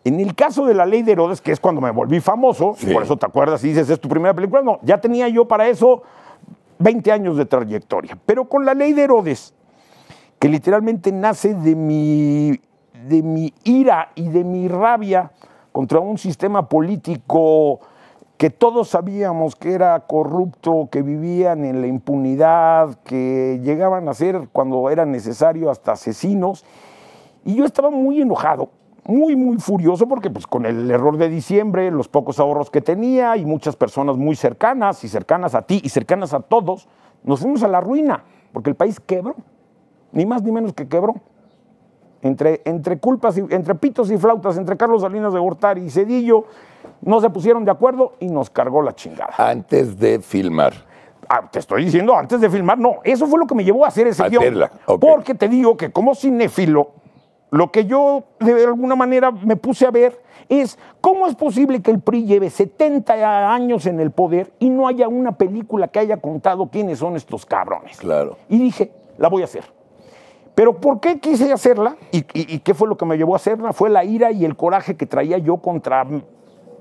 En el caso de La Ley de Herodes, que es cuando me volví famoso, Sí. y por eso te acuerdas y dices, ¿es tu primera película? No, ya tenía yo para eso 20 años de trayectoria. Pero con La Ley de Herodes, que literalmente nace de mi ira y de mi rabia contra un sistema político que todos sabíamos que era corrupto, que vivían en la impunidad, que llegaban a ser, cuando era necesario, hasta asesinos. Y yo estaba muy enojado, muy furioso, porque pues con el error de diciembre, los pocos ahorros que tenía y muchas personas muy cercanas y cercanas a ti y cercanas a todos, nos fuimos a la ruina, porque el país quebró, ni más ni menos que quebró. Entre culpas, entre pitos y flautas, entre Carlos Salinas de Gortari y Zedillo, no se pusieron de acuerdo y nos cargó la chingada. Antes de filmar. Te estoy diciendo, antes de filmar, no. Eso fue lo que me llevó a hacer ese guión. Hacerla, ok. Porque te digo que como cinéfilo, lo que yo de alguna manera me puse a ver es cómo es posible que el PRI lleve 70 años en el poder y no haya una película que haya contado quiénes son estos cabrones. Claro. Y dije, la voy a hacer. Pero ¿por qué quise hacerla? ¿Y qué fue lo que me llevó a hacerla? Fue la ira y el coraje que traía yo contra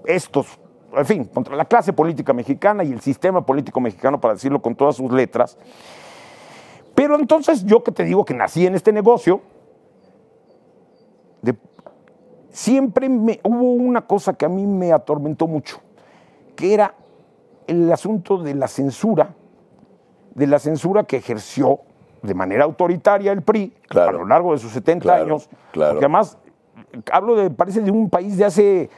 estos, en fin, contra la clase política mexicana y el sistema político mexicano, para decirlo con todas sus letras. Pero entonces yo que te digo que nací en este negocio, siempre hubo una cosa que a mí me atormentó mucho, que era el asunto de la censura que ejerció de manera autoritaria el PRI, claro, a lo largo de sus 70 años, claro. Porque además parece de un país de hace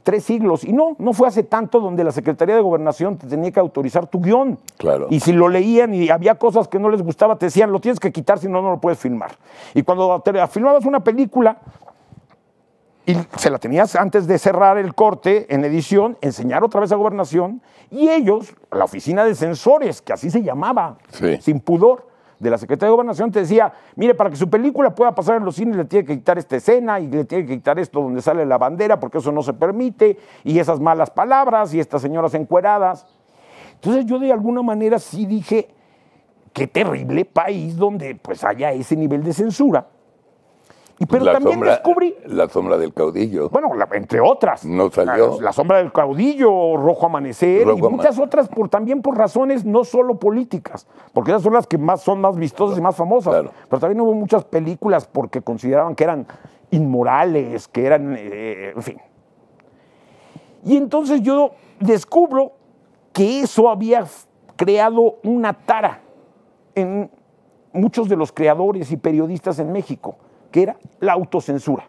3 siglos, y no fue hace tanto, donde la Secretaría de Gobernación te tenía que autorizar tu guión. Claro. Y si lo leían y había cosas que no les gustaba, te decían, lo tienes que quitar, si no, no lo puedes filmar. Y cuando filmabas una película, y se la tenías antes de cerrar el corte en edición, enseñar otra vez a Gobernación, y ellos, la oficina de censores, que así se llamaba, sí, sin pudor, de la Secretaría de Gobernación, te decía, mire, para que su película pueda pasar en los cines le tiene que quitar esta escena y le tiene que quitar esto donde sale la bandera, porque eso no se permite, y esas malas palabras y estas señoras encueradas. Entonces yo de alguna manera sí dije, qué terrible país donde pues haya ese nivel de censura. Pero también descubrí... La sombra del caudillo. Bueno, entre otras. No salió. La sombra del caudillo, Rojo Amanecer, y muchas otras también por razones no solo políticas, porque esas son las que son más vistosas y más famosas. Claro. Pero también hubo muchas películas porque consideraban que eran inmorales, que eran... en fin. Y entonces yo descubro que eso había creado una tara en muchos de los creadores y periodistas en México, que era la autocensura.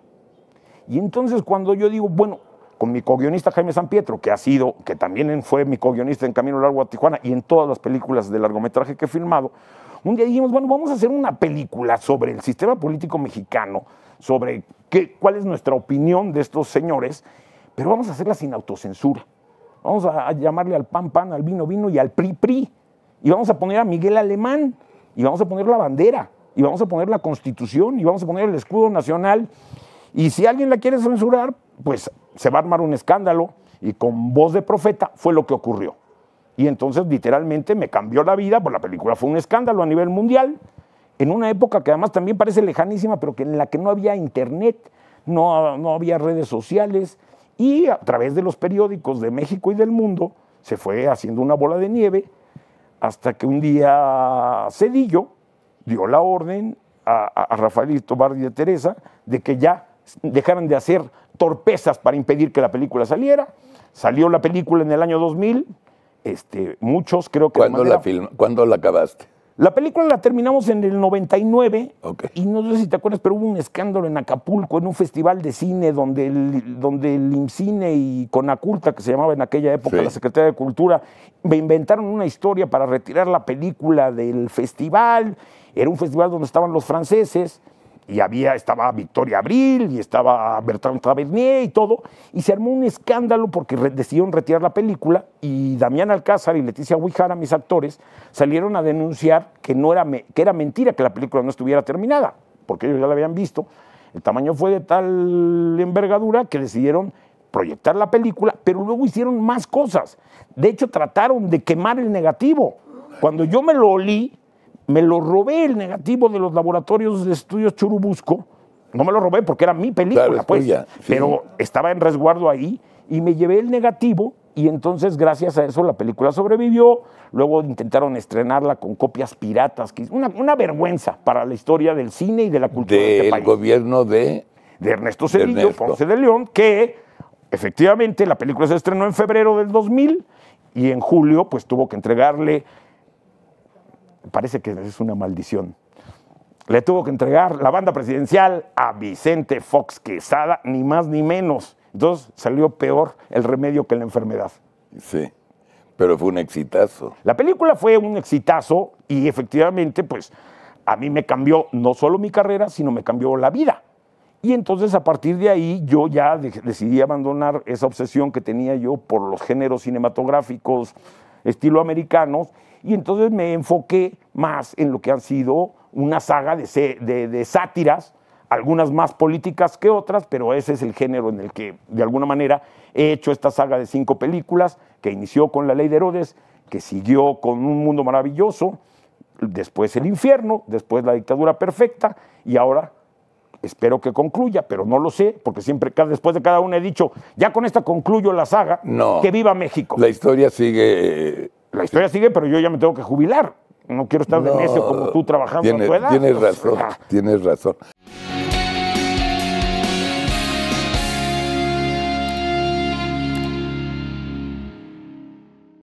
Y entonces cuando yo digo, bueno, con mi coguionista Jaime Sampietro, que también fue mi coguionista en Camino Largo a Tijuana y en todas las películas de largometraje que he filmado, un día dijimos, bueno, vamos a hacer una película sobre el sistema político mexicano, sobre cuál es nuestra opinión de estos señores, pero vamos a hacerla sin autocensura. Vamos a llamarle al pan, pan, al vino, vino y al PRI, PRI. Y vamos a poner a Miguel Alemán, y vamos a poner la bandera, y vamos a poner la Constitución, y vamos a poner el escudo nacional, y si alguien la quiere censurar, pues se va a armar un escándalo, y con voz de profeta fue lo que ocurrió. Y entonces literalmente me cambió la vida, pues la película fue un escándalo a nivel mundial, en una época que además también parece lejanísima, pero en la que no había internet, no había redes sociales, y a través de los periódicos de México y del mundo se fue haciendo una bola de nieve, hasta que un día Zedillo dio la orden a Rafaelito Bardi de Teresa de que ya dejaran de hacer torpezas para impedir que la película saliera. Salió la película en el año 2000, muchos creo que... ¿Cuándo la acabaste? La película la terminamos en el 99, okay. Y no sé si te acuerdas, pero hubo un escándalo en Acapulco, en un festival de cine donde el IMCINE y Conaculta, que se llamaba en aquella época, sí, la Secretaría de Cultura, me inventaron una historia para retirar la película del festival. Era un festival donde estaban los franceses, y estaba Victoria Abril, y estaba Bertrand Tavernier y todo, y se armó un escándalo porque decidieron retirar la película, y Damián Alcázar y Leticia Huijara, mis actores, salieron a denunciar que era mentira que la película no estuviera terminada, porque ellos ya la habían visto. El tamaño fue de tal envergadura que decidieron proyectar la película, pero luego hicieron más cosas. De hecho, trataron de quemar el negativo. Cuando yo me lo olí, me lo robé el negativo de los laboratorios de estudios Churubusco, No me lo robé porque era mi película, Claro, es pues. tuya, sí. Pero estaba en resguardo ahí y me llevé el negativo y entonces gracias a eso la película sobrevivió. Luego intentaron estrenarla con copias piratas, que es una vergüenza para la historia del cine y de la cultura de este Del país. gobierno de Ernesto Zedillo, Ernesto. Ponce de León, que efectivamente la película se estrenó en febrero del 2000 y en julio pues tuvo que entregarle, parece que es una maldición, le tuvo que entregar la banda presidencial a Vicente Fox Quesada, ni más ni menos. Entonces salió peor el remedio que la enfermedad. Sí, pero fue un exitazo. La película fue un exitazo y efectivamente pues a mí me cambió no solo mi carrera, sino me cambió la vida. Y entonces a partir de ahí yo ya decidí abandonar esa obsesión que tenía yo por los géneros cinematográficos estilo americanos y entonces me enfoqué más en lo que han sido una saga de sátiras, algunas más políticas que otras, pero ese es el género en el que de alguna manera he hecho esta saga de 5 películas que inició con La Ley de Herodes, que siguió con Un Mundo Maravilloso, después El Infierno, después La Dictadura Perfecta y ahora espero que concluya, pero no lo sé, porque siempre después de cada una he dicho, ya con esta concluyo la saga, No. que viva México. La historia sigue. La historia sigue, pero yo ya me tengo que jubilar. No quiero estar de necio como tú trabajando a tu edad. Tienes Entonces, razón, tienes razón.